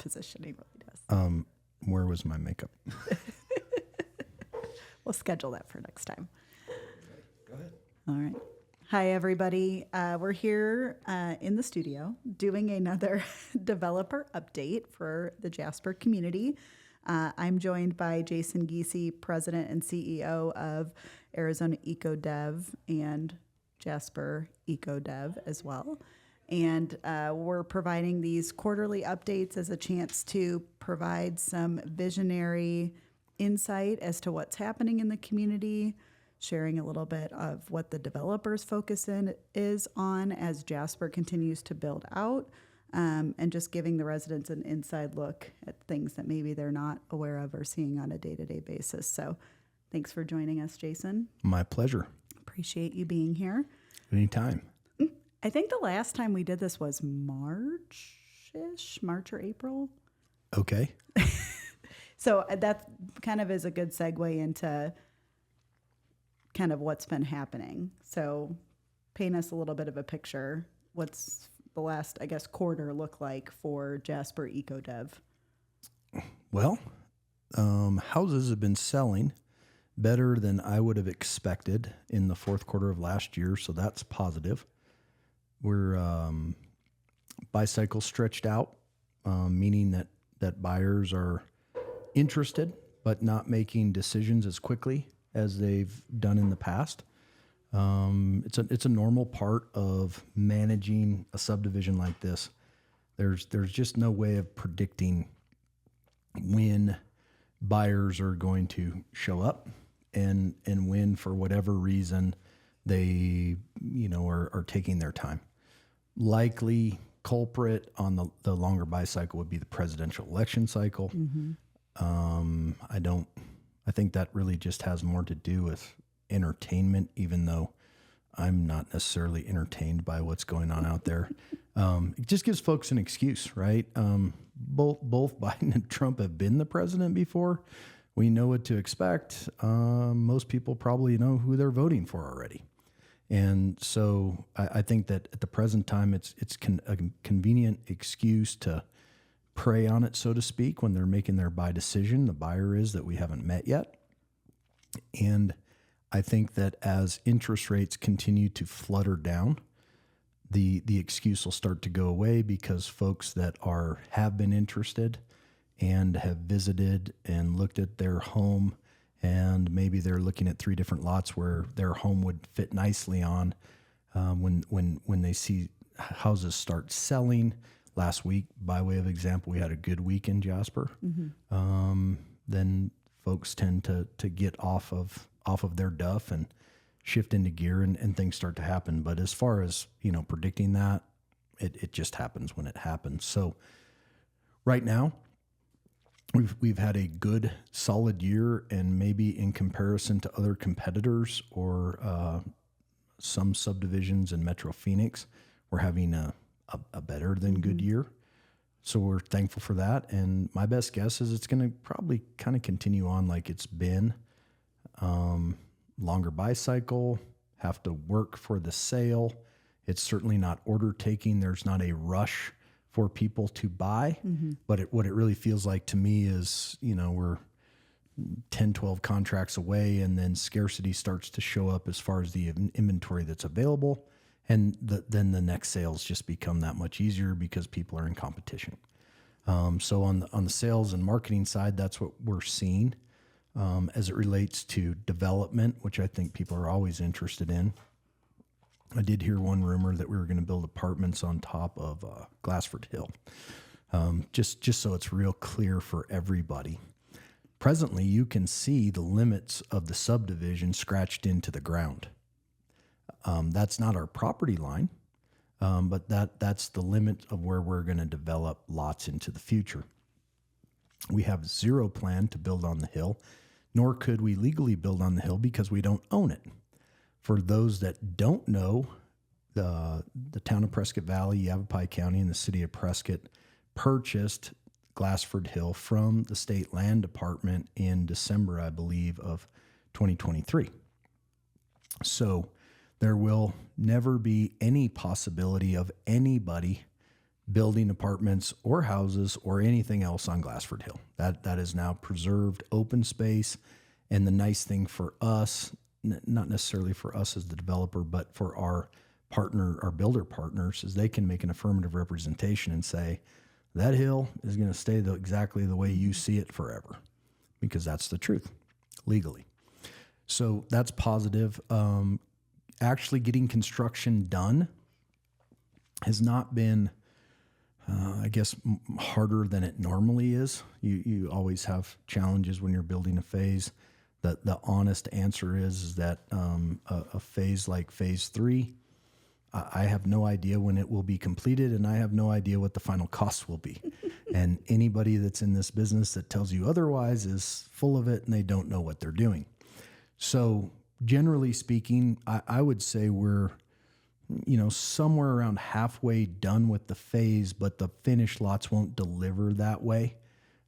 positioning really does. Where was my makeup? We'll schedule that for next time. Go ahead. All right. Hi, everybody. We're here in the studio doing another developer update for the Jasper community. I'm joined by Jason Giese, President and CEO of Arizona EcoDev and Jasper EcoDev as well. And we're providing these quarterly updates as a chance to provide some visionary insight as to what's happening in the community, sharing a little bit of what the developers' focus is on as Jasper continues to build out, and just giving the residents an inside look at things that maybe they're not aware of or seeing on a day-to-day basis. So thanks for joining us, Jason. My pleasure. Appreciate you being here. Anytime. I think the last time we did this was March or April. Okay. So that kind of is a good segue into kind of what's been happening. So paint us a little bit of a picture. What's the last, I guess, quarter look like for Jasper EcoDev? Well, houses have been selling better than I would have expected in the fourth quarter of last year, so that's positive. We're bicycle stretched out, meaning that buyers are interested but not making decisions as quickly as they've done in the past. It's a normal part of managing a subdivision like this. There's just no way of predicting when buyers are going to show up and when, for whatever reason, they are taking their time. Likely culprit on the longer buy cycle would be the presidential election cycle. Mm-hmm. I think that really just has more to do with entertainment, even though I'm not necessarily entertained by what's going on out there. It just gives folks an excuse, right? Both Biden and Trump have been the president before. We know what to expect. Most people probably know who they're voting for already. And so I think that at the present time, it's a convenient excuse to prey on it, so to speak, when they're making their buy decision. The buyer is that we haven't met yet. And I think that as interest rates continue to flutter down, the excuse will start to go away, because folks that have been interested and have visited and looked at their home, and maybe they're looking at 3 different lots where their home would fit nicely on, when they see houses start selling. Last week, by way of example, we had a good week in Jasper. Mm-hmm. Then folks tend to get off of their duff and shift into gear, and things start to happen. But as far as predicting that, it just happens when it happens. So right now, we've had a good, solid year, and maybe in comparison to other competitors or some subdivisions in Metro Phoenix, we're having a better than good year. So we're thankful for that. And my best guess is it's going to probably kind of continue on like it's been. Longer buy cycle, have to work for the sale. It's certainly not order taking. There's not a rush for people to buy. Mm-hmm. But what it really feels like to me is, we're 10, 12 contracts away, and then scarcity starts to show up as far as the inventory that's available. And then the next sales just become that much easier because people are in competition. So on the sales and marketing side, that's what we're seeing. As it relates to development, which I think people are always interested in. I did hear one rumor that we were going to build apartments on top of Glassford Hill. Just so it's real clear for everybody. Presently, you can see the limits of the subdivision scratched into the ground. That's not our property line, but that's the limit of where we're going to develop lots into the future. We have zero plan to build on the hill, nor could we legally build on the hill because we don't own it. For those that don't know, the town of Prescott Valley, Yavapai County, and the city of Prescott purchased Glassford Hill from the state land department in December, I believe, of 2023. So there will never be any possibility of anybody building apartments or houses or anything else on Glassford Hill. That is now preserved open space. And the nice thing for us, not necessarily for us as the developer, but for our builder partners, is they can make an affirmative representation and say, that hill is going to stay exactly the way you see it forever, because that's the truth legally. So that's positive. Actually getting construction done has not been, I guess, harder than it normally is. You always have challenges when you're building a phase. The honest answer is that a phase like phase 3, I have no idea when it will be completed, and I have no idea what the final cost will be. And anybody that's in this business that tells you otherwise is full of it, and they don't know what they're doing. So generally speaking, I would say we're, somewhere around halfway done with the phase, but the finished lots won't deliver that way.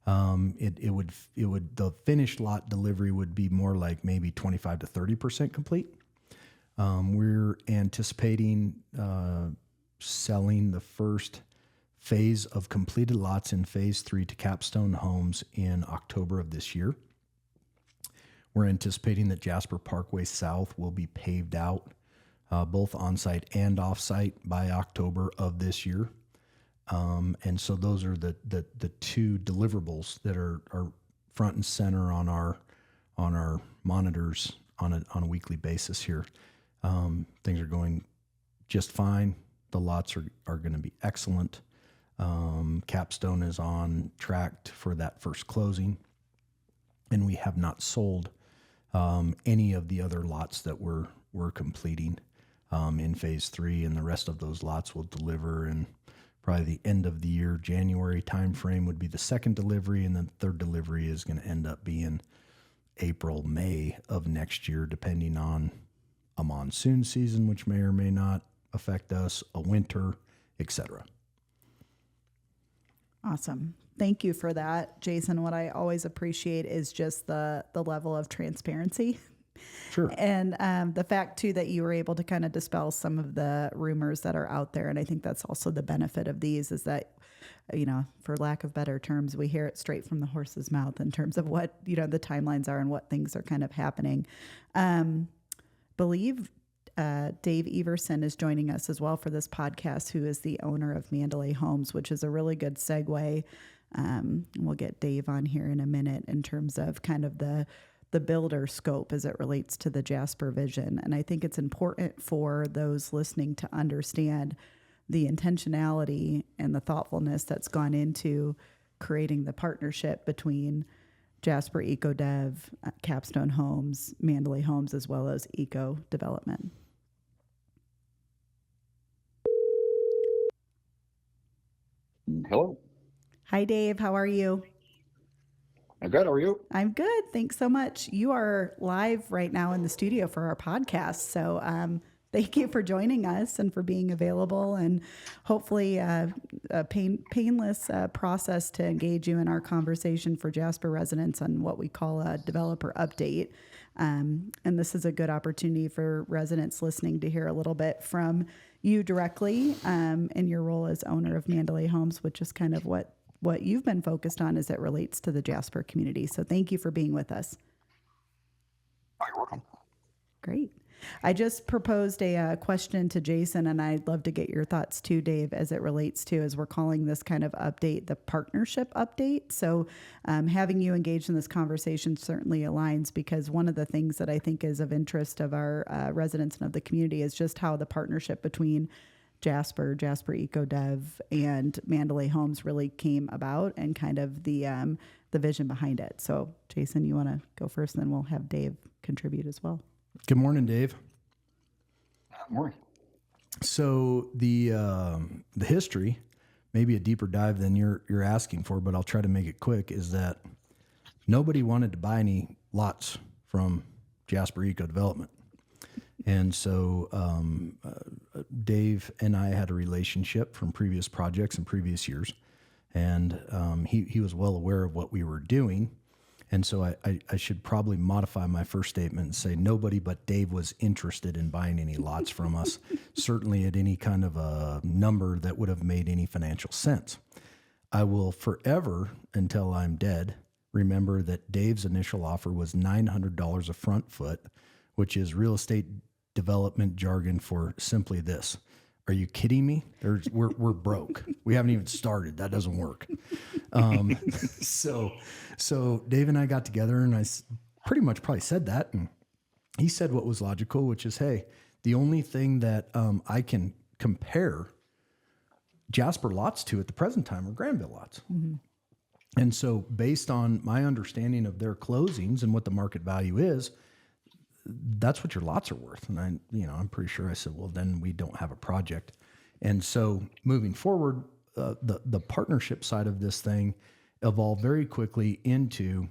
The finished lot delivery would be more like maybe 25 to 30% complete. We're anticipating selling the first phase of completed lots in phase 3 to Capstone Homes in October of this year. We're anticipating that Jasper Parkway South will be paved out, both on-site and off-site, by October of this year. And so those are the two deliverables that are front and center on our monitors on a weekly basis here. Things are going just fine. The lots are going to be excellent. Capstone is on track for that first closing, and we have not sold any of the other lots that we're completing in phase 3, and the rest of those lots will deliver in probably the end of the year. January timeframe would be the second delivery, and the third delivery is going to end up being April, May of next year, depending on a monsoon season, which may or may not affect us, a winter, etc. Awesome. Thank you for that, Jason. What I always appreciate is just the level of transparency. Sure. And the fact, too, that you were able to kind of dispel some of the rumors that are out there. And I think that's also the benefit of these, is that, for lack of better terms, we hear it straight from the horse's mouth in terms of what, the timelines are and what things are kind of happening. Believe Dave Everson is joining us as well for this podcast, who is the owner of Mandalay Homes, which is a really good segue. We'll get Dave on here in a minute in terms of kind of the builder scope as it relates to the Jasper vision. And I think it's important for those listening to understand the intentionality and the thoughtfulness that's gone into creating the partnership between Jasper EcoDev, Capstone Homes, Mandalay Homes, as well as Eco Development. Hello. Hi, Dave. How are you? I'm good. How are you? I'm good. Thanks so much. You are live right now in the studio for our podcast. So thank you for joining us and for being available, and hopefully a painless process to engage you in our conversation for Jasper residents on what we call a developer update. And this is a good opportunity for residents listening to hear a little bit from you directly in your role as owner of Mandalay Homes, which is kind of what you've been focused on as it relates to the Jasper community. So thank you for being with us. Oh, you're welcome. Great. I just proposed a question to Jason, and I'd love to get your thoughts too, Dave, as it relates to, as we're calling this kind of update, the partnership update. So having you engaged in this conversation certainly aligns, because one of the things that I think is of interest of our residents and of the community is just how the partnership between Jasper EcoDev, and Mandalay Homes really came about, and kind of the vision behind it. So Jason, you want to go first, and then we'll have Dave contribute as well. Good morning, Dave. Good morning. So the history, maybe a deeper dive than you're asking for, but I'll try to make it quick, is that nobody wanted to buy any lots from Jasper Eco Development. And so Dave and I had a relationship from previous projects and previous years, and he was well aware of what we were doing. And so I should probably modify my first statement and say nobody but Dave was interested in buying any lots from us, certainly at any kind of a number that would have made any financial sense. I will forever, until I'm dead, remember that Dave's initial offer was $900 a front foot, which is real estate development jargon for simply this. Are you kidding me? We're broke. We haven't even started. That doesn't work. So Dave and I got together, and I pretty much probably said that. And he said what was logical, which is, hey, the only thing that I can compare Jasper lots to at the present time are Granville lots. Mm-hmm. And so based on my understanding of their closings and what the market value is, that's what your lots are worth. And I'm pretty sure I said, well, then we don't have a project. And so moving forward, the partnership side of this thing evolved very quickly into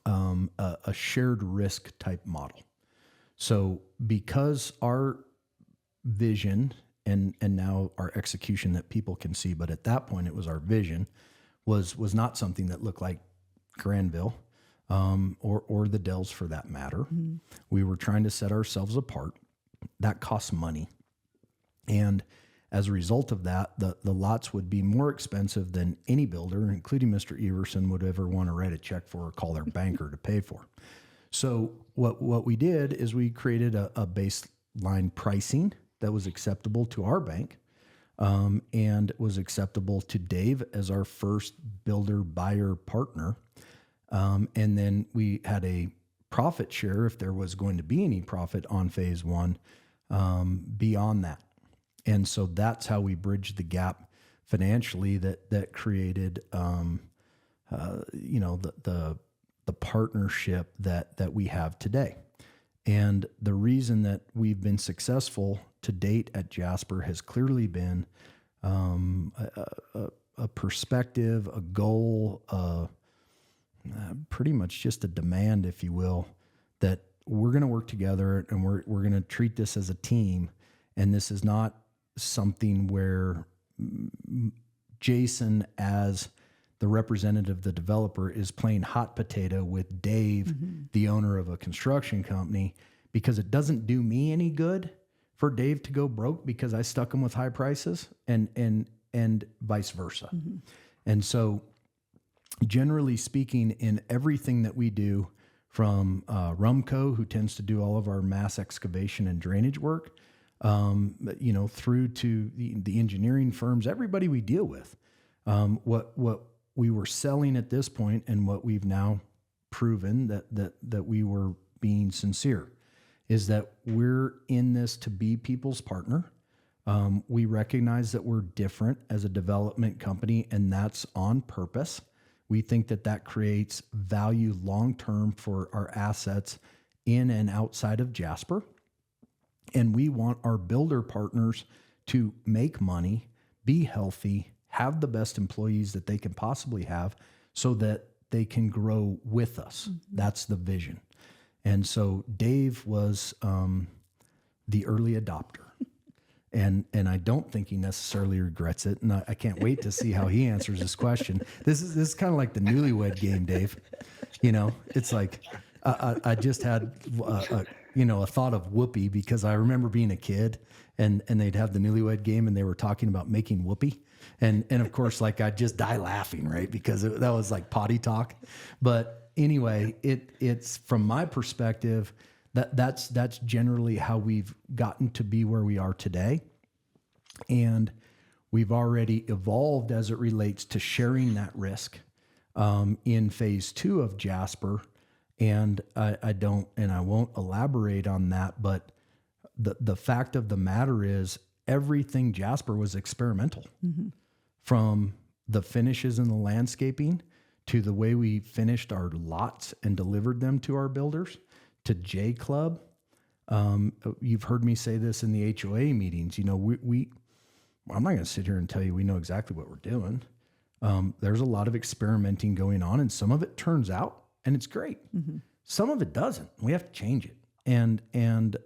a shared risk type model. So because our vision and now our execution that people can see, but at that point it was our vision, was not something that looked like Granville, or the Dells for that matter. Mm-hmm. We were trying to set ourselves apart. That costs money. And as a result of that, the lots would be more expensive than any builder, including Mr. Everson, would ever want to write a check for or call their banker to pay for. So what we did is we created a baseline pricing that was acceptable to our bank, and was acceptable to Dave as our first builder buyer partner. And then we had a profit share if there was going to be any profit on phase one, beyond that. And so that's how we bridged the gap financially that created, the partnership that we have today. And the reason that we've been successful to date at Jasper has clearly been a perspective, a goal, pretty much just a demand, if you will, that we're going to work together and we're going to treat this as a team. And this is not something where Jason, as the representative, the developer, is playing hot potato with Dave, mm-hmm. the owner of a construction company, because it doesn't do me any good for Dave to go broke because I stuck him with high prices, and vice versa. Mm-hmm. And so generally speaking, in everything that we do, from Rumco, who tends to do all of our mass excavation and drainage work, through to the engineering firms, everybody we deal with, what we were selling at this point, and what we've now proven that we were being sincere, is that we're in this to be people's partner. We recognize that we're different as a development company, and that's on purpose. We think that creates value long-term for our assets in and outside of Jasper. And we want our builder partners to make money, be healthy, have the best employees that they can possibly have, so that they can grow with us. Mm-hmm. That's the vision. And so Dave was the early adopter. And I don't think he necessarily regrets it. And I can't wait to see how he answers this question. This is kind of like the newlywed game, Dave. It's like I just had a thought of whoopee, because I remember being a kid and they'd have the newlywed game and they were talking about making whoopee. And of course, like, I'd just die laughing, right? Because that was like potty talk. But anyway, it's from my perspective, that's generally how we've gotten to be where we are today. And we've already evolved as it relates to sharing that risk in phase 2 of Jasper. And I won't elaborate on that, but the fact of the matter is, everything Jasper was experimental. Mm-hmm. From the finishes and the landscaping, to the way we finished our lots and delivered them to our builders, to J Club. You've heard me say this in the HOA meetings. I'm not going to sit here and tell you we know exactly what we're doing. There's a lot of experimenting going on, and some of it turns out and it's great. Mm-hmm. Some of it doesn't. We have to change it. And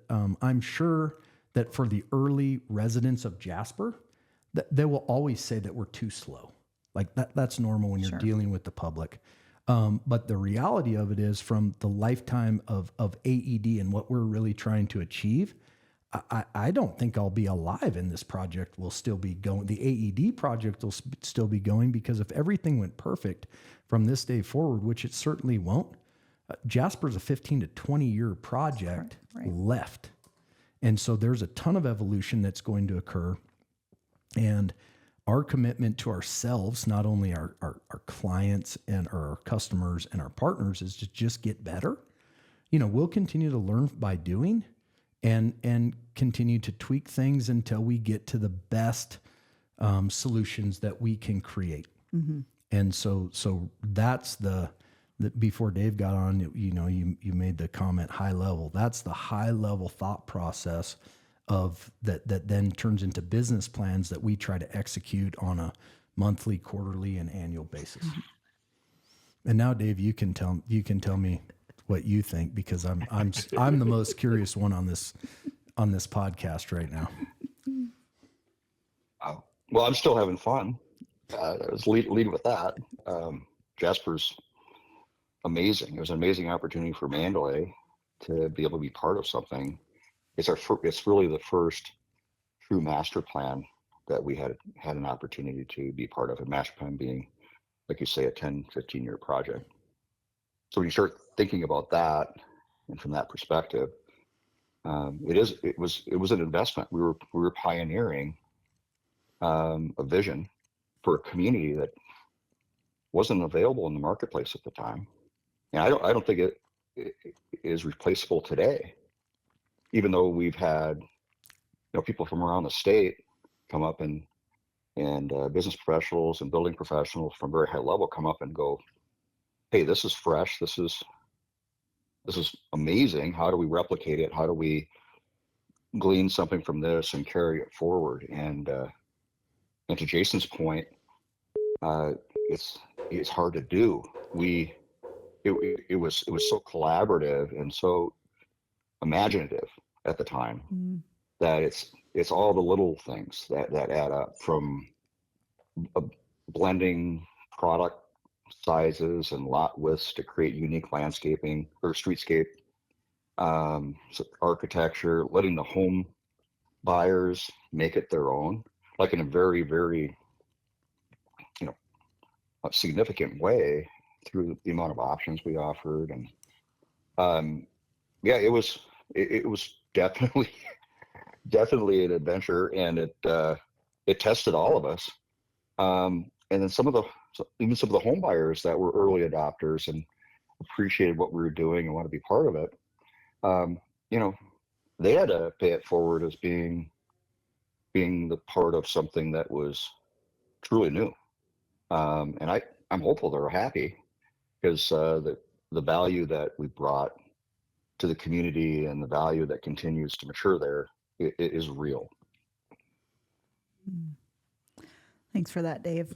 I'm sure that for the early residents of Jasper, that they will always say that we're too slow. Like that's normal when you're dealing with the public. But the reality of it is, from the lifetime of AED and what we're really trying to achieve, I don't think I'll be alive and this project will still be going. The AED project will still be going, because if everything went perfect from this day forward, which it certainly won't, Jasper's a 15 to 20 year project left. And so there's a ton of evolution that's going to occur. And our commitment to ourselves, not only our clients and our customers and our partners, is to just get better. We'll continue to learn by doing, and continue to tweak things until we get to the best solutions that we can create. Mm-hmm. And so that's the before Dave got on, you made the comment high level. That's the high level thought process of that then turns into business plans that we try to execute on a monthly, quarterly, and annual basis. Mm-hmm. And now, Dave, you can tell me what you think, because I'm the most curious one on this podcast right now. Well, I'm still having fun. Let's lead with that. Jasper's amazing. It was an amazing opportunity for Mandalay to be able to be part of something. It's really the first true master plan that we had an opportunity to be part of. A master plan being, like you say, a 10, 15-year project. So when you start thinking about that, and from that perspective, it was an investment. We were pioneering a vision for a community that wasn't available in the marketplace at the time, and I don't think it is replaceable today. Even though we've had people from around the state come up, and business professionals and building professionals from very high level come up and go, hey, this is fresh. This is amazing. How do we replicate it? How do we glean something from this and carry it forward? And to Jason's point, it's hard to do. It was so collaborative and so imaginative at the time that it's all the little things that add up, from blending product sizes and lot widths to create unique landscaping or streetscape, architecture, letting the home buyers make it their own, like in a very, very a significant way through the amount of options we offered. And it was definitely an adventure, and it tested all of us. And then even some of the home buyers that were early adopters and appreciated what we were doing and want to be part of it, they had to pay it forward as being the part of something that was truly new. And I'm hopeful they're happy, because the value that we brought to the community and the value that continues to mature there is real. Thanks for that, Dave.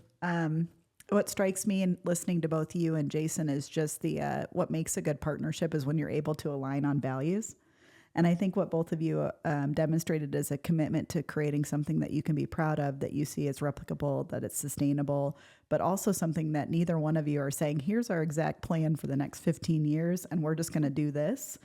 What strikes me in listening to both you and Jason is just what makes a good partnership is when you're able to align on values. And I think what both of you demonstrated is a commitment to creating something that you can be proud of, that you see as replicable, that it's sustainable, but also something that neither one of you are saying, here's our exact plan for the next 15 years, and we're just going to do this,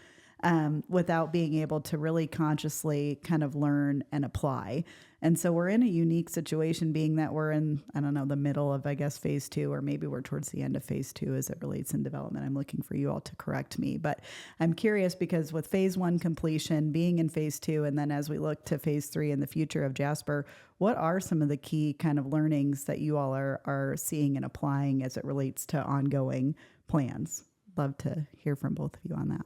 without being able to really consciously kind of learn and apply. And so we're in a unique situation, being that we're in, the middle of, phase 2, or maybe we're towards the end of phase 2 as it relates in development. I'm looking for you all to correct me, but I'm curious, because with phase 1 completion, being in phase 2, and then as we look to phase 3 in the future of Jasper, what are some of the key kind of learnings that you all are seeing and applying as it relates to ongoing plans? Love to hear from both of you on that.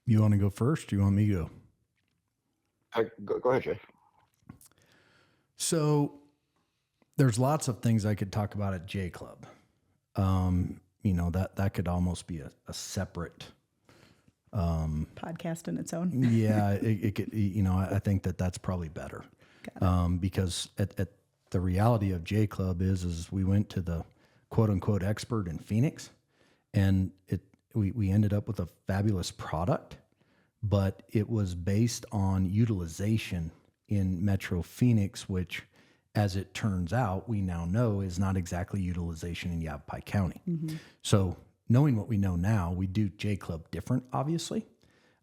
You want to go first? Or you want me to go? Go ahead, Jay. So there's lots of things I could talk about at J Club. That could almost be a separate podcast in its own. Yeah, it could. I think that's probably better, because at the reality of J Club is we went to the quote unquote expert in Phoenix, and we ended up with a fabulous product, but it was based on utilization in Metro Phoenix, which as it turns out, we now know is not exactly utilization in Yavapai County. So knowing what we know now, we do J Club different, obviously.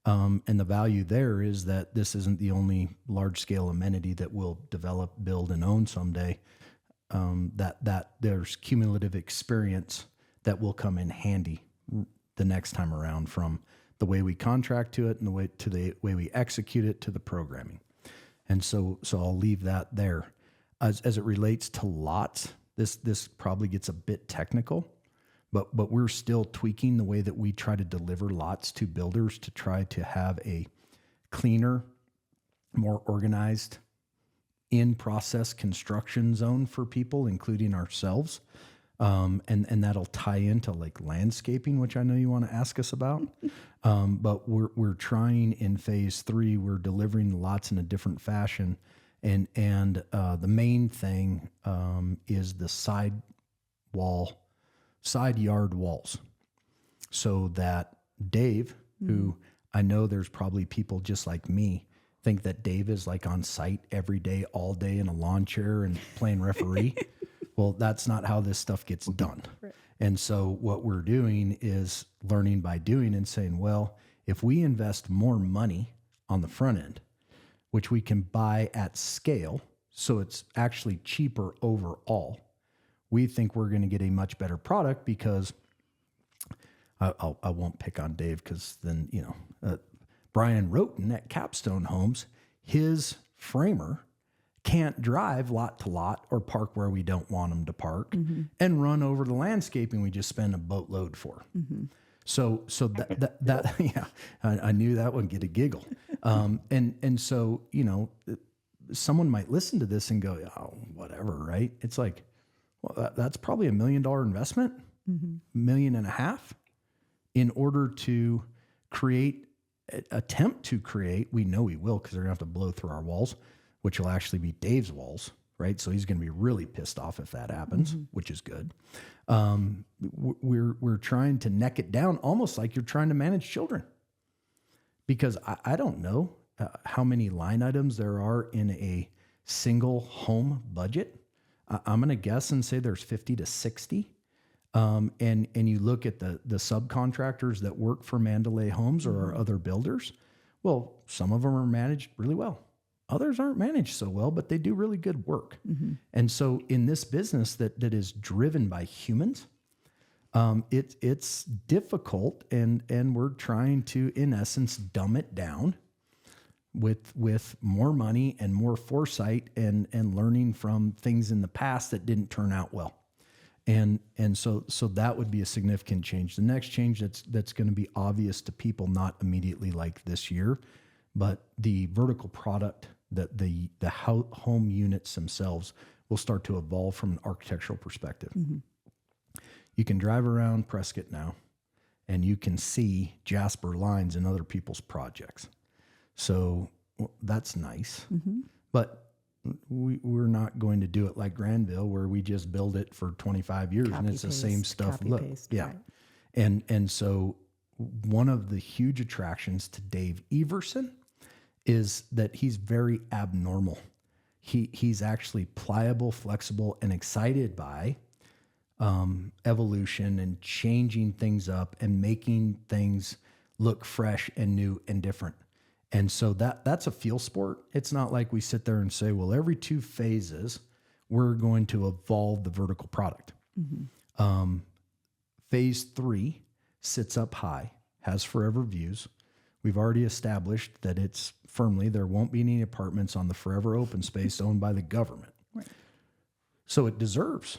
And the value there is that this isn't the only large scale amenity that we'll develop, build, and own someday. That there's cumulative experience that will come in handy the next time around, from the way we contract to it and the way we execute it to the programming. And so I'll leave that there. As it relates to lots, this probably gets a bit technical, but we're still tweaking the way that we try to deliver lots to builders to try to have a cleaner, more organized in-process construction zone for people, including ourselves. And that'll tie into like landscaping, which I know you want to ask us about. But we're trying in phase 3, we're delivering lots in a different fashion. And the main thing is the side yard walls, so that Dave, who I know there's probably people just like me think that Dave is like on site every day, all day in a lawn chair and playing referee. Well, that's not how this stuff gets done. Right. And so what we're doing is learning by doing and saying, well, if we invest more money on the front end, which we can buy at scale, so it's actually cheaper overall, we think we're going to get a much better product, because I won't pick on Dave, because then, Brian Roten at Capstone Homes, his framer can't drive lot to lot or park where we don't want him to park and run over the landscaping we just spent a boatload for. So that yeah, I knew that would get a giggle. And so, someone might listen to this and go, oh, whatever, right? It's like, well, that's probably $1 million investment, $1.5 million, in order to attempt to create, we know we will, because they're gonna have to blow through our walls, which will actually be Dave's walls, right? So he's going to be really pissed off if that happens, which is good. We're trying to neck it down, almost like you're trying to manage children, because I don't know how many line items there are in a single home budget. I'm going to guess and say there's 50 to 60. And you look at the subcontractors that work for Mandalay Homes or our other builders. Well, some of them are managed really well. Others aren't managed so well, but they do really good work. And so in this business that is driven by humans, it's difficult, and we're trying to, in essence, dumb it down with more money and more foresight and learning from things in the past that didn't turn out well. And so that would be a significant change. The next change that's going to be obvious to people, not immediately like this year, but the vertical product, that the home units themselves will start to evolve from an architectural perspective. You can drive around Prescott now, and you can see Jasper lines in other people's projects. So that's nice. But we're not going to do it like Granville, where we just build it for 25 years and it's the same stuff. Look, yeah. Right. And so one of the huge attractions to Dave Everson is that he's very abnormal. He's actually pliable, flexible, and excited by evolution and changing things up and making things look fresh and new and different. And so that's a feel sport. It's not like we sit there and say, well, every 2 phases, we're going to evolve the vertical product. Phase 3 sits up high, has forever views. We've already established that it's firmly, there won't be any apartments on the forever open space owned by the government. Right. So it deserves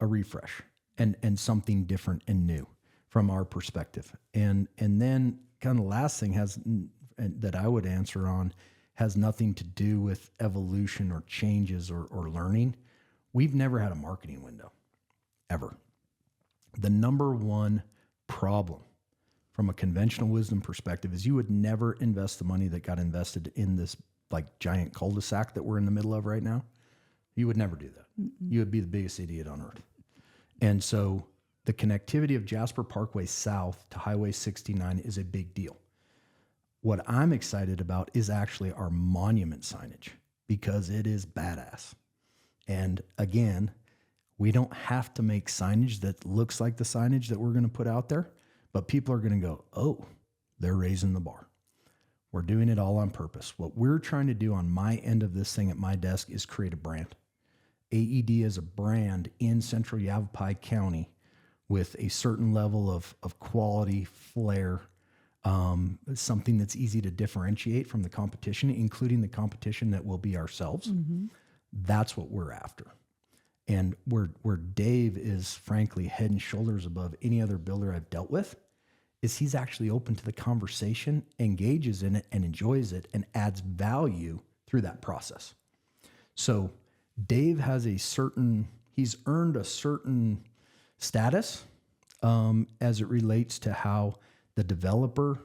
a refresh and something different and new from our perspective. And then kind of the last thing that I would answer on has nothing to do with evolution or changes or learning. We've never had a marketing window, ever. The number one problem from a conventional wisdom perspective is you would never invest the money that got invested in this like giant cul-de-sac that we're in the middle of right now. You would never do that. You would be the biggest idiot on earth. And so the connectivity of Jasper Parkway South to Highway 69 is a big deal. What I'm excited about is actually our monument signage, because it is badass. And again, we don't have to make signage that looks like the signage that we're going to put out there, but people are going to go, oh, they're raising the bar. We're doing it all on purpose. What we're trying to do on my end of this thing at my desk is create a brand. AED is a brand in central Yavapai County with a certain level of quality, flair, something that's easy to differentiate from the competition, including the competition that will be ourselves. Mm-hmm. That's what we're after. And where Dave is frankly head and shoulders above any other builder I've dealt with is he's actually open to the conversation, engages in it and enjoys it and adds value through that process. So Dave has he's earned a certain status as it relates to how the developer,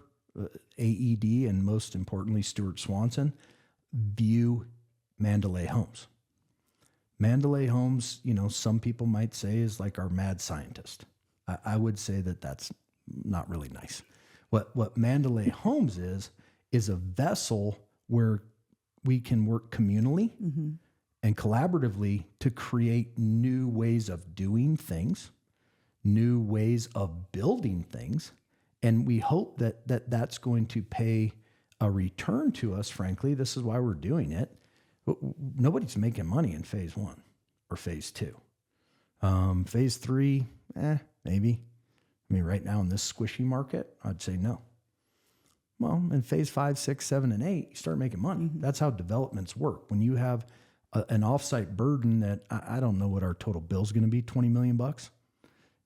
AED, and most importantly, Stuart Swanson, view Mandalay Homes. Mandalay Homes, some people might say is like our mad scientist. I would say that that's not really nice. What Mandalay Homes is a vessel where we can work communally and collaboratively to create new ways of doing things, new ways of building things. And we hope that that's going to pay a return to us. Frankly, this is why we're doing it. Nobody's making money in phase 1 or phase 2. Phase 3, maybe. I mean, right now in this squishy market, I'd say no. Well, in phase 5, 6, 7, and 8, you start making money. Mm-hmm. That's how developments work. When you have an offsite burden that I don't know what our total bill is going to be, $20 million.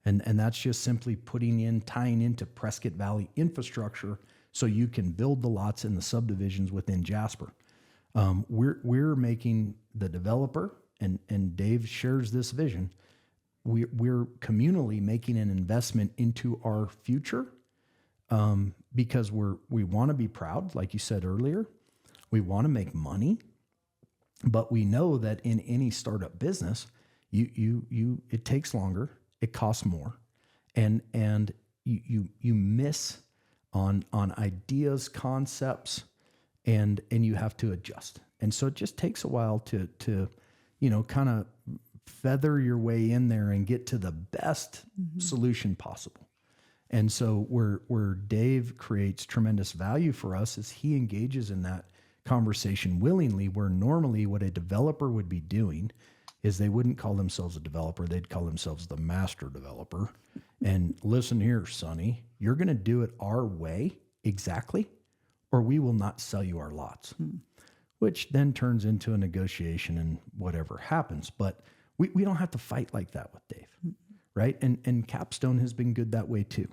And that's just simply tying into Prescott Valley infrastructure so you can build the lots in the subdivisions within Jasper. We're making the developer, and Dave shares this vision. We're communally making an investment into our future because we want to be proud, like you said earlier. We want to make money, but we know that in any startup business, it takes longer, it costs more, and you miss on ideas, concepts, and you have to adjust. And so it just takes a while to kind of feather your way in there and get to the best solution possible. And so where Dave creates tremendous value for us is he engages in that conversation willingly, where normally what a developer would be doing is they wouldn't call themselves a developer. They'd call themselves the master developer. And listen here, Sonny, you're going to do it our way exactly, or we will not sell you our lots, which then turns into a negotiation and whatever happens. But we don't have to fight like that with Dave, right? And Capstone has been good that way too.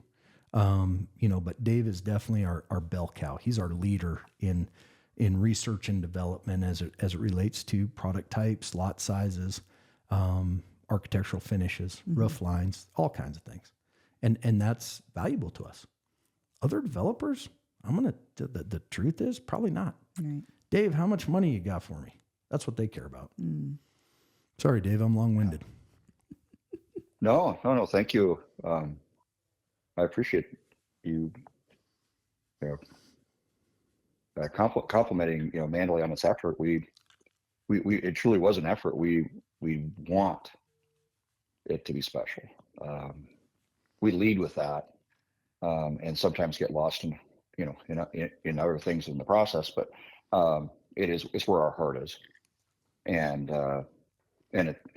But Dave is definitely our bell cow. He's our leader in research and development as it relates to product types, lot sizes, architectural finishes, roof lines, all kinds of things. And that's valuable to us. Other developers, the truth is probably not. Right. Dave, how much money you got for me? That's what they care about. Sorry, Dave, I'm long-winded. No, thank you. I appreciate you complimenting Mandalay on its effort. We it truly was an effort. We want it to be special. We lead with that, and sometimes get lost in in other things in the process. But it's where our heart is, and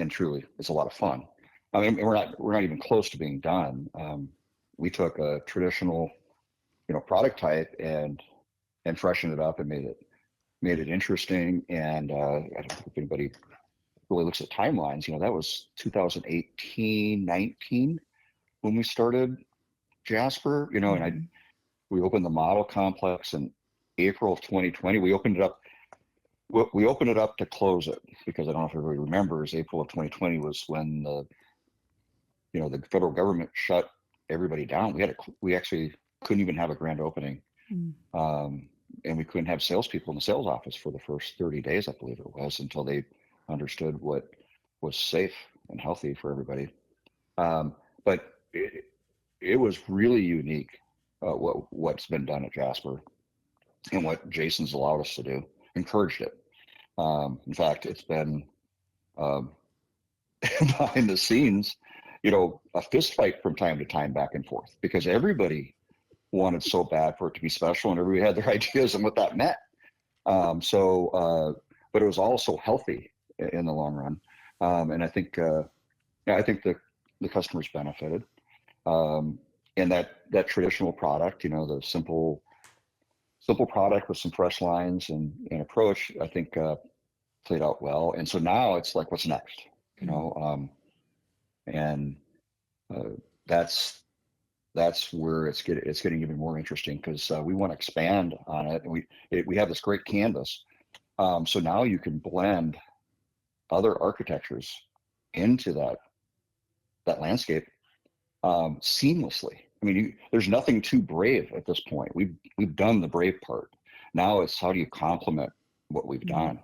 truly it's a lot of fun. I mean, we're not even close to being done. We took a traditional product type and freshened it up and made it interesting. And I don't know if anybody really looks at timelines. That was 2018, 19 when we started Jasper. And we opened the model complex in April of 2020. We opened it up. We opened it up to close it because I don't know if everybody remembers. April of 2020 was when the federal government shut everybody down. We actually couldn't even have a grand opening. And we couldn't have salespeople in the sales office for the first 30 days, I believe it was, until they understood what was safe and healthy for everybody. But it was really unique, what's been done at Jasper and what Jason's allowed us to do, encouraged it. In fact, it's been um, behind the scenes, a fist fight from time to time back and forth because everybody wanted so bad for it to be special and everybody had their ideas on what that meant. But it was also healthy in the long run. And I think, yeah, I think the customers benefited. And that traditional product, the simple product with some fresh lines and approach, I think played out well. And so now it's like, what's next? And that's where it's getting even more interesting because we want to expand on it. And we have this great canvas. So now you can blend other architectures into that landscape seamlessly. I mean, there's nothing too brave at this point. We've done the brave part. Now it's how do you complement what we've done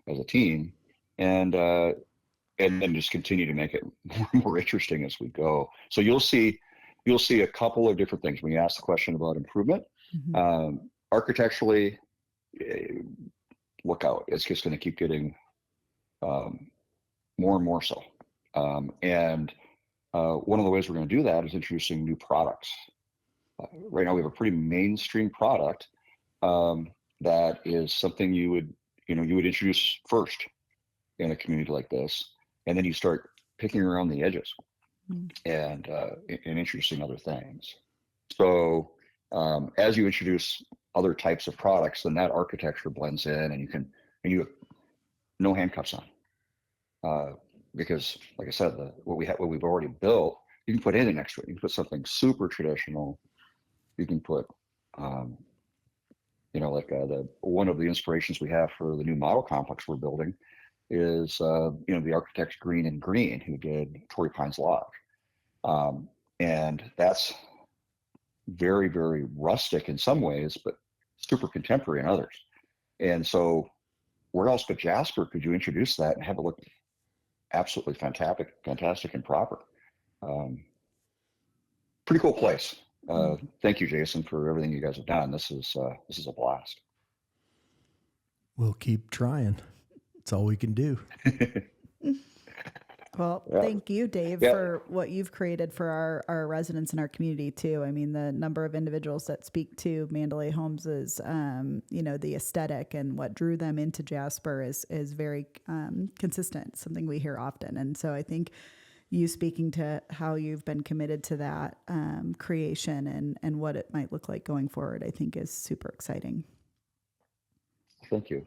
as a team, and then just continue to make it more interesting as we go. So you'll see a couple of different things when you ask the question about improvement. Architecturally, look out. It's just going to keep getting more and more so. And one of the ways we're going to do that is introducing new products. Right now we have a pretty mainstream product that is something you would introduce first in a community like this, and then you start picking around the edges and introducing other things. So as you introduce other types of products, then that architecture blends in, and you have no handcuffs on. Because, like I said, what we've already built, you can put anything next to it. You can put something super traditional. You can put, one of the inspirations we have for the new model complex we're building is, the architect Green and Green who did Torrey Pines Lodge, and that's very, very rustic in some ways, but super contemporary in others. And so, where else but Jasper could you introduce that and have it look absolutely fantastic and proper? Pretty cool place. Thank you, Jason, for everything you guys have done. This is a blast. We'll keep trying. It's all we can do. Well, thank you, Dave, for what you've created for our residents in our community too. I mean, the number of individuals that speak to Mandalay Homes is, the aesthetic and what drew them into Jasper is very consistent, something we hear often. And so I think you speaking to how you've been committed to that creation and what it might look like going forward, I think is super exciting. Thank you.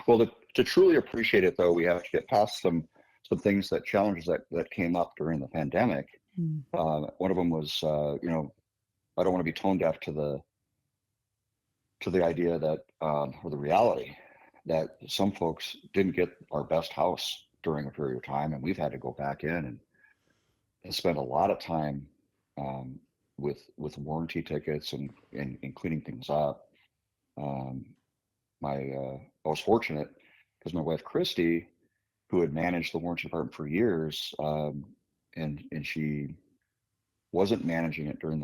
Well, to truly appreciate it, though, we have to get past some things, challenges that came up during the pandemic. One of them was, I don't want to be tone deaf to the idea that, or the reality that some folks didn't get our best house during a period of time, and we've had to go back in and spend a lot of time with warranty tickets and cleaning things up. I was fortunate because my wife Christy, who had managed the warranty department for years, and she wasn't managing it during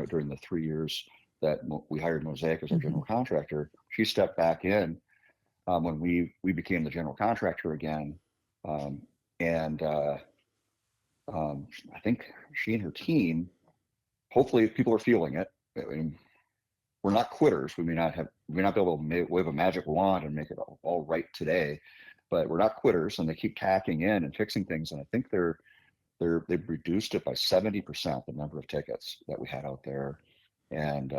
during the 3 years that we hired Mosaic as our general contractor. She stepped back in when we became the general contractor again, and I think she and her team, hopefully, people are feeling it. I mean, we're not quitters. We may not be able to wave a magic wand and make it all right today, but we're not quitters, and they keep tacking in and fixing things. And I think they've reduced it by 70%, the number of tickets that we had out there. And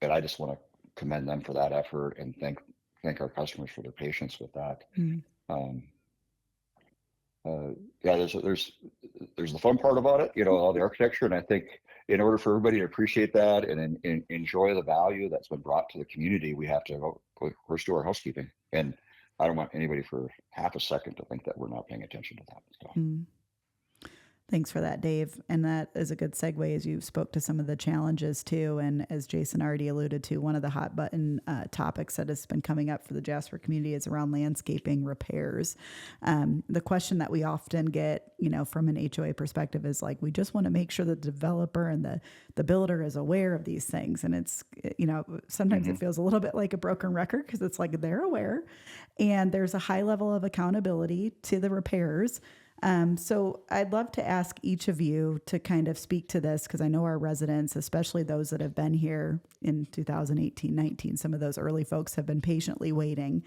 I just want to commend them for that effort and thank our customers for their patience with that. There's the fun part about it, all the architecture, and I think in order for everybody to appreciate that and enjoy the value that's been brought to the community, we have to, of course, do our housekeeping. And I don't want anybody for half a second to think that we're not paying attention to that. So. Thanks for that, Dave. And that is a good segue as you spoke to some of the challenges too. And as Jason already alluded to, one of the hot button topics that has been coming up for the Jasper community is around landscaping repairs. The question that we often get, from an HOA perspective is like, we just want to make sure the developer and the builder is aware of these things. And it's, sometimes it feels a little bit like a broken record because it's like they're aware and there's a high level of accountability to the repairs. So I'd love to ask each of you to kind of speak to this because I know our residents, especially those that have been here in 2018, 19, some of those early folks have been patiently waiting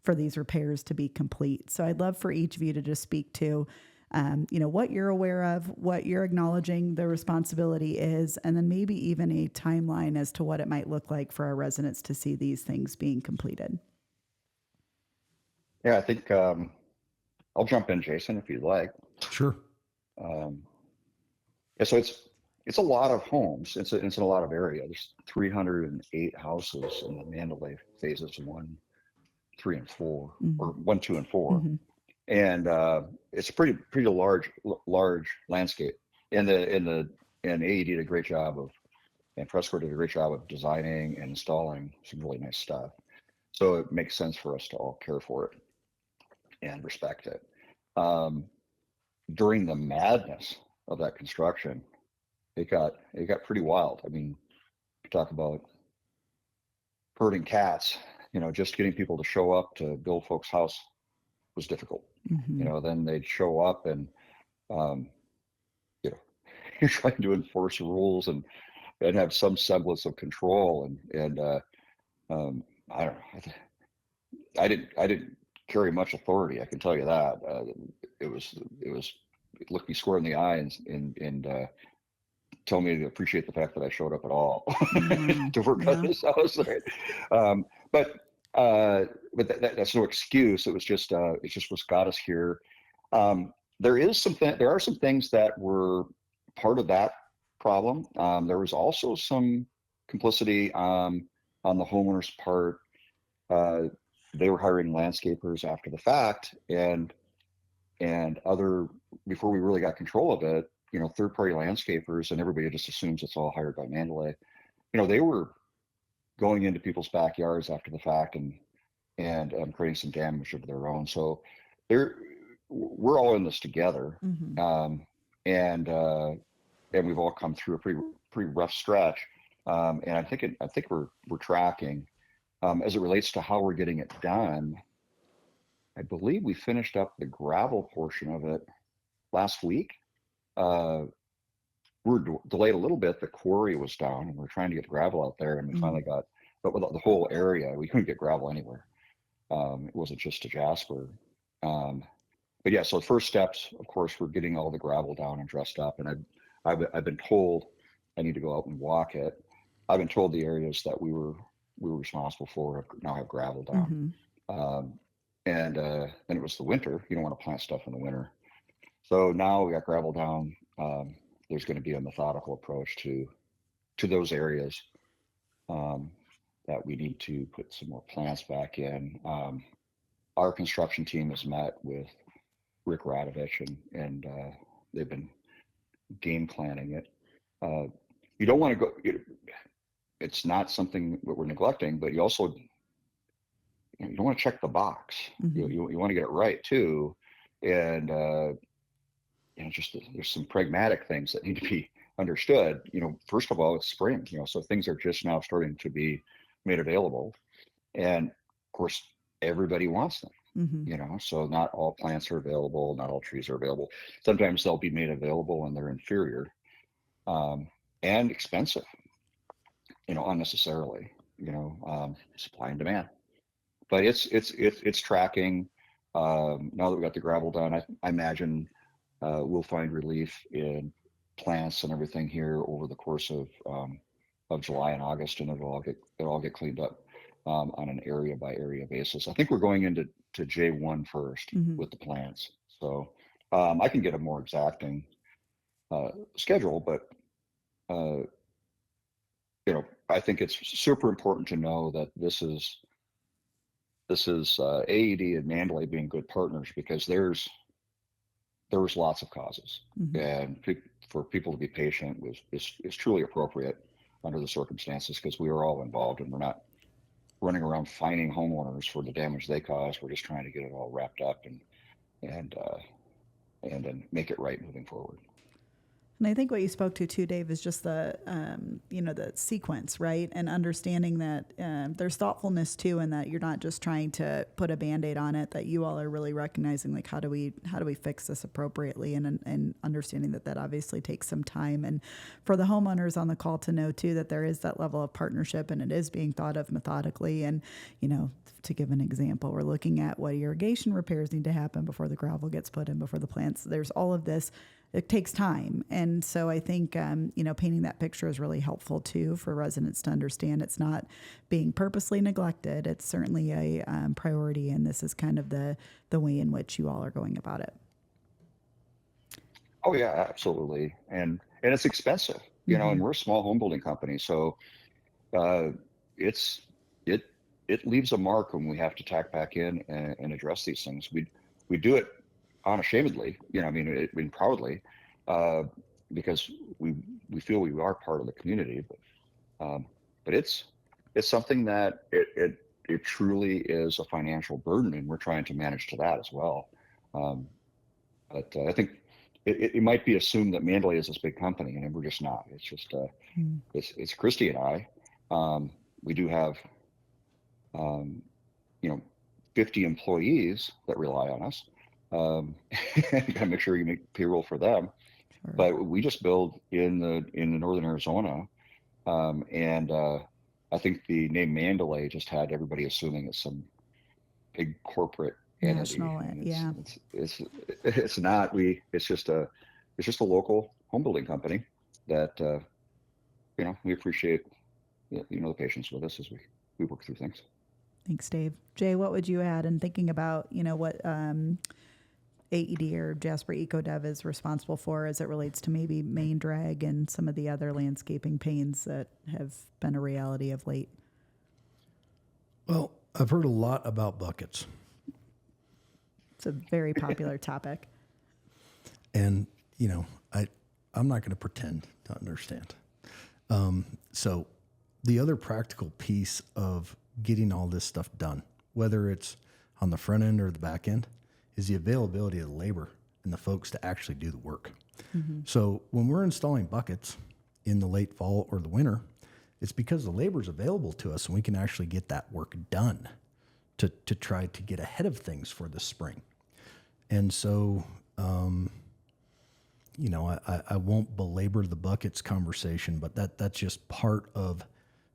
for these repairs to be complete. So I'd love for each of you to just speak to, what you're aware of, what you're acknowledging the responsibility is, and then maybe even a timeline as to what it might look like for our residents to see these things being completed. Yeah, I think I'll jump in, Jason, if you'd like. Sure. Yeah, so it's a lot of homes. It's in a lot of area. There's 308 houses in the Mandalay phases 1, 3, and 4, or 1, 2, and 4, and it's a pretty large landscape. And AE did a great job and Fresco did a great job of designing and installing some really nice stuff. So it makes sense for us to all care for it and respect it. During the madness of that construction, it got pretty wild. I mean, talk about herding cats. Just getting people to show up to build folks' house was difficult. Then they'd show up and you're trying to enforce rules and have some semblance of control. And I don't know. I didn't carry much authority. I can tell you that. It looked me square in the eye and tell me to appreciate the fact that I showed up at all to work on this house. But that's no excuse. It's just what's got us here. There are some things that were part of that problem. There was also some complicity on the homeowner's part. They were hiring landscapers after the fact, and other, before we really got control of it, third-party landscapers, and everybody just assumes it's all hired by Mandalay. They were going into people's backyards after the fact and creating some damage of their own. So we're all in this together, and we've all come through a pretty rough stretch. And I think we're tracking. As it relates to how we're getting it done, I believe we finished up the gravel portion of it last week. We're delayed a little bit. The quarry was down, and we're trying to get gravel out there, and we finally got. But with the whole area, we couldn't get gravel anywhere. It wasn't just to Jasper. But yeah, so the first steps, of course, we're getting all the gravel down and dressed up, and I've been told I need to go out and walk it. I've been told the areas that we were responsible for now have gravel down. And then it was the winter. You don't want to plant stuff in the winter. So now we got gravel down. There's going to be a methodical approach to those areas that we need to put some more plants back in. Our construction team has met with Rick Radovich, and they've been game planning it. You don't want to go. It's not something that we're neglecting, but you also you don't want to check the box. You want to get it right too, and just there's some pragmatic things that need to be understood. First of all, it's spring. So things are just now starting to be made available, and of course everybody wants them. So not all plants are available, not all trees are available. Sometimes they'll be made available and they're inferior and expensive. Unnecessarily. Supply and demand. But it's tracking. Now that we got the gravel done, I imagine we'll find relief in plants and everything here over the course of July and August, and it'll all get cleaned up on an area by area basis. I think we're going into J1 first with the plants, so I can get a more exacting schedule, but I think it's super important to know that this is AED and Mandalay being good partners, because there's there was lots of causes, Mm-hmm. and for people to be patient is truly appropriate under the circumstances, because we were all involved, and we're not running around fining homeowners for the damage they caused. We're just trying to get it all wrapped up and then make it right moving forward. And I think what you spoke to too, Dave, is just the the sequence, right? And understanding that there's thoughtfulness too, and that you're not just trying to put a Band-Aid on it. That you all are really recognizing, like, how do we fix this appropriately, and understanding that obviously takes some time. And for the homeowners on the call to know too that there is that level of partnership, and it is being thought of methodically. And to give an example, we're looking at what irrigation repairs need to happen before the gravel gets put in, before the plants. There's all of this. It takes time. And so I think, painting that picture is really helpful too for residents to understand it's not being purposely neglected. It's certainly a priority. And this is kind of the way in which you all are going about it. Oh yeah, absolutely. And it's expensive, and we're a small home building company. So it leaves a mark when we have to tack back in and address these things. We do it unashamedly, proudly, because we feel we are part of the community. But it's something that it truly is a financial burden, and we're trying to manage to that as well. But I think it might be assumed that Mandalay is this big company, and we're just not. It's just it's Christy and I. We do have 50 employees that rely on us. You gotta make sure you make payroll for them. Sure. But we just build in the northern Arizona, and I think the name Mandalay just had everybody assuming it's some big corporate National, entity. yeah. It's not. It's just a local home building company that we appreciate the patience with us as we work through things. Thanks, Dave. Jay, what would you add in thinking about what AED or Jasper EcoDev is responsible for as it relates to maybe main drag and some of the other landscaping pains that have been a reality of late? Well, I've heard a lot about buckets. It's a very popular topic. And, I'm not going to pretend to understand. So the other practical piece of getting all this stuff done, whether it's on the front end or the back end, is the availability of the labor and the folks to actually do the work. Mm-hmm. So when we're installing buckets in the late fall or the winter, it's because the labor is available to us and we can actually get that work done to try to get ahead of things for the spring. And so, I won't belabor the buckets conversation, but that's just part of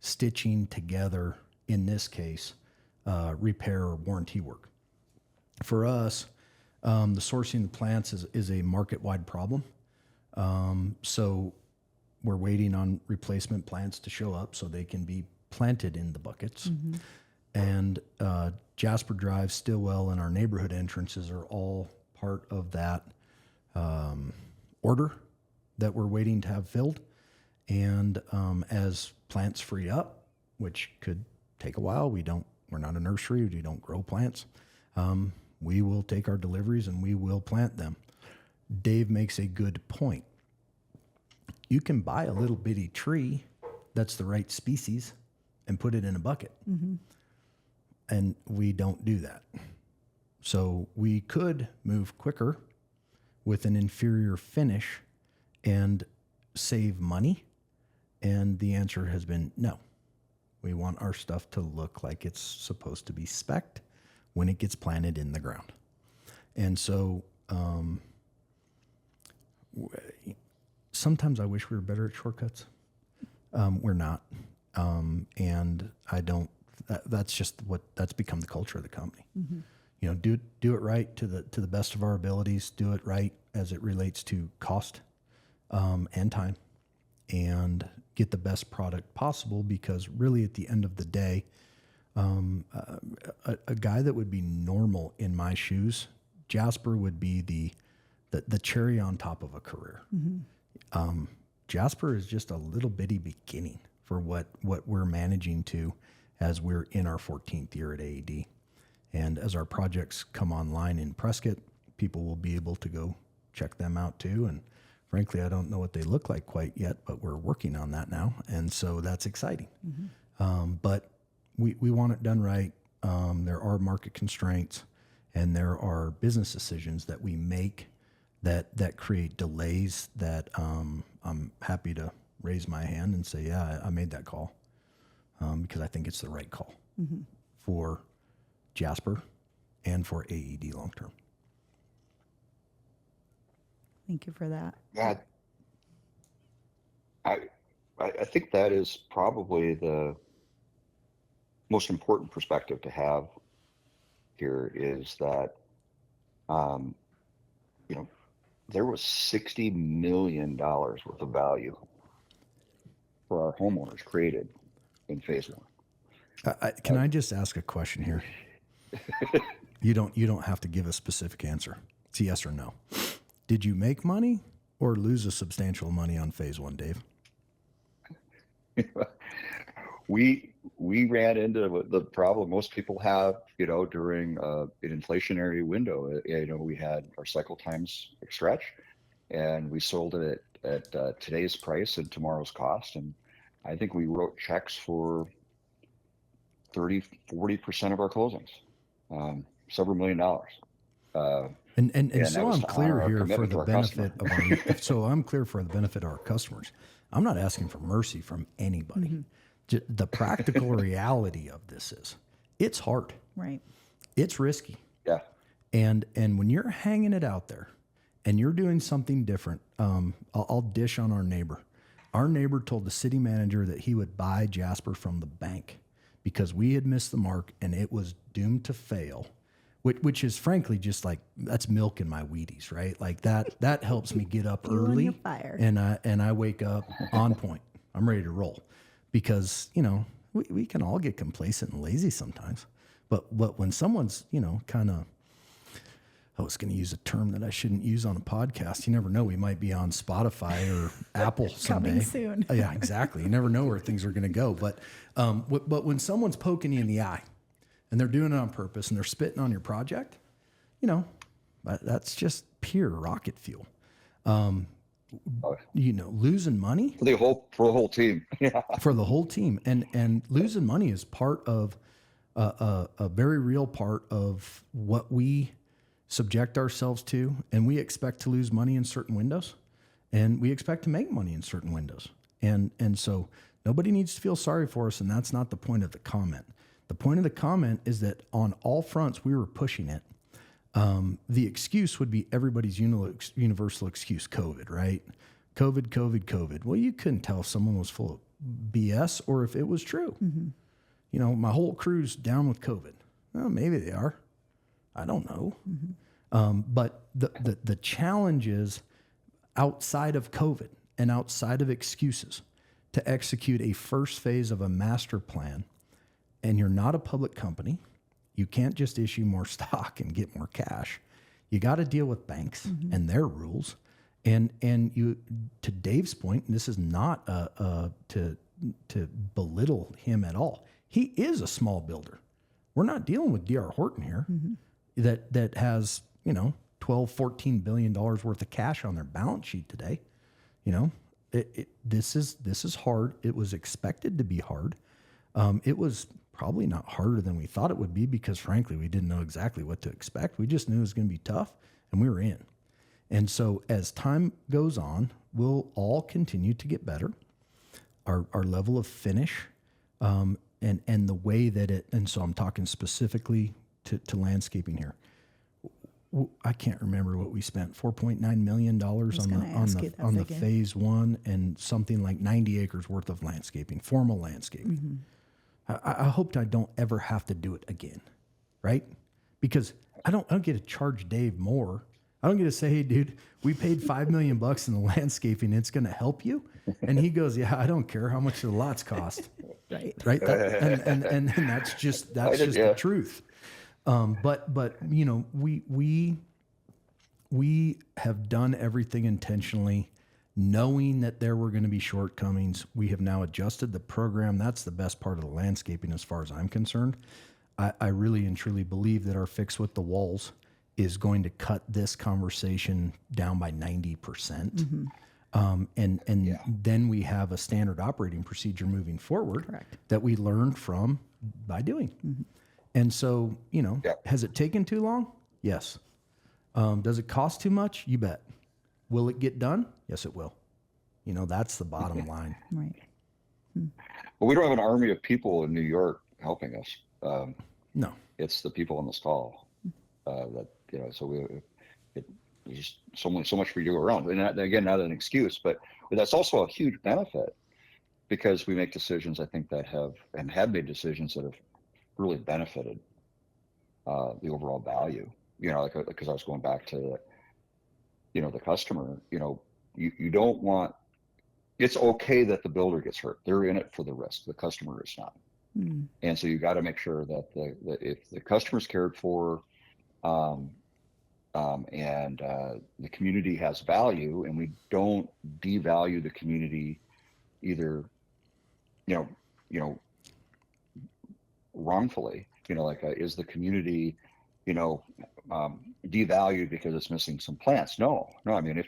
stitching together, in this case, repair or warranty work. For us, the sourcing of plants is a market-wide problem. So we're waiting on replacement plants to show up so they can be planted in the buckets. Mm-hmm. And Jasper Drive, Stillwell, and our neighborhood entrances are all part of that order that we're waiting to have filled. And as plants free up, which could take a while, we're not a nursery, we don't grow plants. We will take our deliveries and we will plant them. Dave makes a good point. You can buy a little bitty tree that's the right species and put it in a bucket. Mm-hmm. And we don't do that. So we could move quicker with an inferior finish and save money. And the answer has been no. We want our stuff to look like it's supposed to be spec'd when it gets planted in the ground. And so sometimes I wish we were better at shortcuts. We're not. And I don't, that's become the culture of the company. Mm-hmm. Do it right to the best of our abilities, do it right as it relates to cost and time, and get the best product possible, because really at the end of the day, a guy that would be normal in my shoes, Jasper would be the cherry on top of a career. Mm-hmm. Jasper is just a little bitty beginning for what we're managing to as we're in our 14th year at AED. And as our projects come online in Prescott, people will be able to go check them out too. And frankly, I don't know what they look like quite yet, but we're working on that now. And so that's exciting. But we want it done right. There are market constraints and there are business decisions that we make that create delays that I'm happy to raise my hand and say, yeah, I made that call because I think it's the right call for Jasper and for AED long term. Thank you for that. Yeah, I think that is probably the most important perspective to have here is that, you know, there was $60 million worth of value for our homeowners created in phase one. Can I just ask a question here? You don't have to give a specific answer. It's yes or no. Did you make money or lose a substantial money on phase one, Dave? We ran into the problem most people have, during an inflationary window. We had our cycle times stretch, and we sold it at today's price and tomorrow's cost. And I think we wrote checks for 30-40% of our closings, several $1 million. And so I'm clear here for the benefit of our, so I'm clear for the benefit of our customers. I'm not asking for mercy from anybody. The practical reality of this is it's hard. Right. It's risky. Yeah. And when you're hanging it out there and you're doing something different, I'll dish on our neighbor. Our neighbor told the city manager that he would buy Jasper from the bank because we had missed the mark and it was doomed to fail, which is frankly just like that's milk in my Wheaties, right? Like that helps me get up early your fire. and I wake up on point. I'm ready to roll because, we can all get complacent and lazy sometimes. But when someone's, kind of, I was going to use a term that I shouldn't use on a podcast. You never know. We might be on Spotify or Apple someday. Coming soon. Yeah, exactly. You never know where things are going to go. But when someone's poking you in the eye and they're doing it on purpose and they're spitting on your project, that's just pure rocket fuel. Losing money for the whole team. Yeah. For the whole team. And losing money is part of a very real part of what we subject ourselves to. And we expect to lose money in certain windows and we expect to make money in certain windows. And so nobody needs to feel sorry for us. And that's not the point of the comment. The point of the comment is that on all fronts, we were pushing it. The excuse would be everybody's universal excuse, COVID, right? COVID. Well, you couldn't tell if someone was full of BS or if it was true. My whole crew's down with COVID. Well, maybe they are. I don't know. But the challenge is outside of COVID and outside of excuses to execute a first phase of a master plan. And you're not a public company. You can't just issue more stock and get more cash. You got to deal with banks and their rules. And you, to Dave's point, and this is not to belittle him at all. He is a small builder. We're not dealing with D.R. Horton here that has, $12-14 billion worth of cash on their balance sheet today. This is hard. It was expected to be hard. It was probably not harder than we thought it would be because, frankly, we didn't know exactly what to expect. We just knew it was going to be tough, and we were in. And so as time goes on, we'll all continue to get better. Our level of finish and the way that it, and so I'm talking specifically to landscaping here. I can't remember what we spent, $4.9 million on the phase one and something like 90 acres worth of landscaping, formal landscaping. I hope I don't ever have to do it again, right? Because I don't get to charge Dave more. I don't get to say, hey, dude, we paid $5 million in the landscaping. It's going to help you. And he goes, yeah, I don't care how much the lots cost. Right. And that's just the truth. But we have done everything intentionally, knowing that there were going to be shortcomings. We have now adjusted the program. That's the best part of the landscaping as far as I'm concerned. I really and truly believe that our fix with the walls is going to cut this conversation down by 90%. And then we have a standard operating procedure moving forward Correct. that we learned from by doing. And so, has it taken too long? Yes. Does it cost too much? You bet. Will it get done? Yes, it will. That's the bottom line. Right. Well, we don't have an army of people in New York helping us. No. It's the people on this call that, so there's so much we do around. And that, again, not an excuse, but that's also a huge benefit because we make decisions, I think, that have made decisions that have really benefited the overall value. Because I was going back to, the customer, you don't want, it's okay that the builder gets hurt. They're in it for the risk. The customer is not. And so you got to make sure that if the customer's cared for, and the community has value, and we don't devalue the community either, wrongfully. Is the community, devalued because it's missing some plants? No. I mean,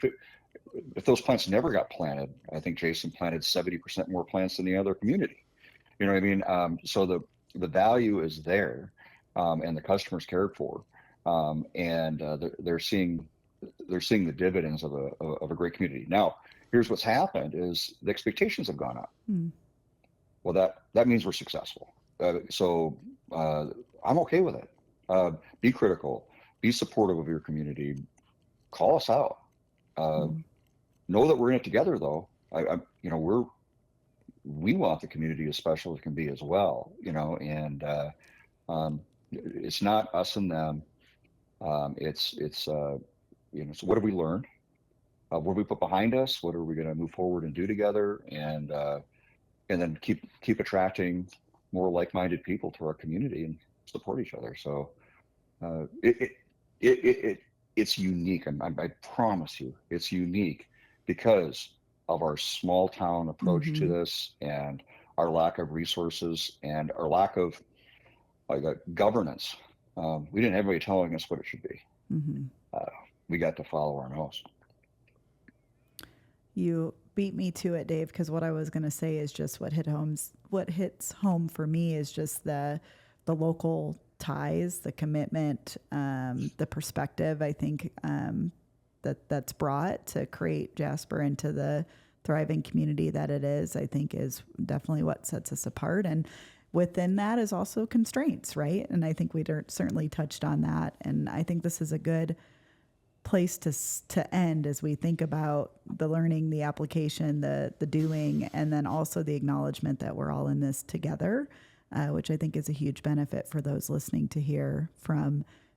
if those plants never got planted, I think Jason planted 70% more plants than the other community. You know what I mean? So the value is there, and the customer's cared for, and they're seeing the dividends of a great community. Now, here's what's happened: is the expectations have gone up. Well, that means we're successful. So I'm okay with it. Be critical, be supportive of your community. Call us out. Know that we're in it together, though. We want the community as special as it can be as well, and it's not us and them. It's so what have we learned? What have we put behind us? What are we going to move forward and do together? And then keep attracting more like-minded people to our community and support each other. So it's unique. I promise you, it's unique because of our small town approach to this, and our lack of resources, and our lack of governance. We didn't have anybody telling us what it should be. We got to follow our nose. You beat me to it, Dave, because what I was going to say is just what hits home for me is just the local ties, the commitment, the perspective, I think, that's brought to create Jasper into the thriving community that it is, I think is definitely what sets us apart. And within that is also constraints, right? And I think we certainly touched on that. And I think this is a good place to end as we think about the learning, the application, the doing, and then also the acknowledgement that we're all in this together, which I think is a huge benefit for those listening to hear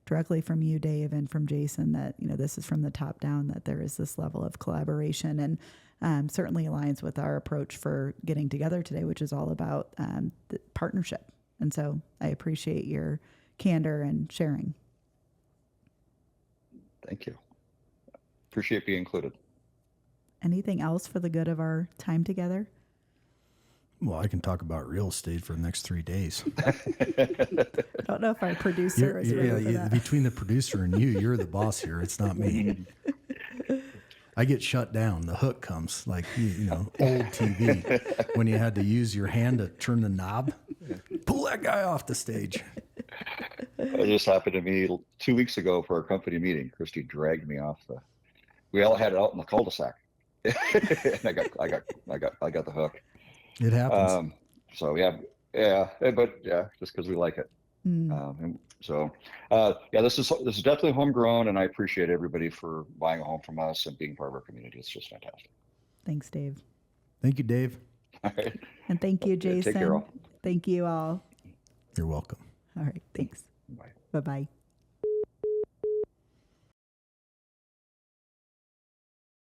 directly from you, Dave, and from Jason, that, this is from the top down, that there is this level of collaboration, and certainly aligns with our approach for getting together today, which is all about the partnership. And so I appreciate your candor and sharing. Thank you. Appreciate being included. Anything else for the good of our time together? Well, I can talk about real estate for the next 3 days. I don't know if our producer is ready for that. Between the producer and you, you're the boss here. It's not me. I get shut down. The hook comes like, old TV when you had to use your hand to turn the knob. Pull that guy off the stage. It just happened to me 2 weeks ago for our company meeting. Christy dragged me off we all had it out in the cul-de-sac. And I got the hook. It happens. So but just because we like it. And so this is definitely homegrown, and I appreciate everybody for buying a home from us and being part of our community. It's just fantastic. Thanks, Dave. Thank you, Dave. All right. And thank you, Jason. Take care, all. Thank you all. You're welcome. All right. Thanks. Bye. Bye-bye.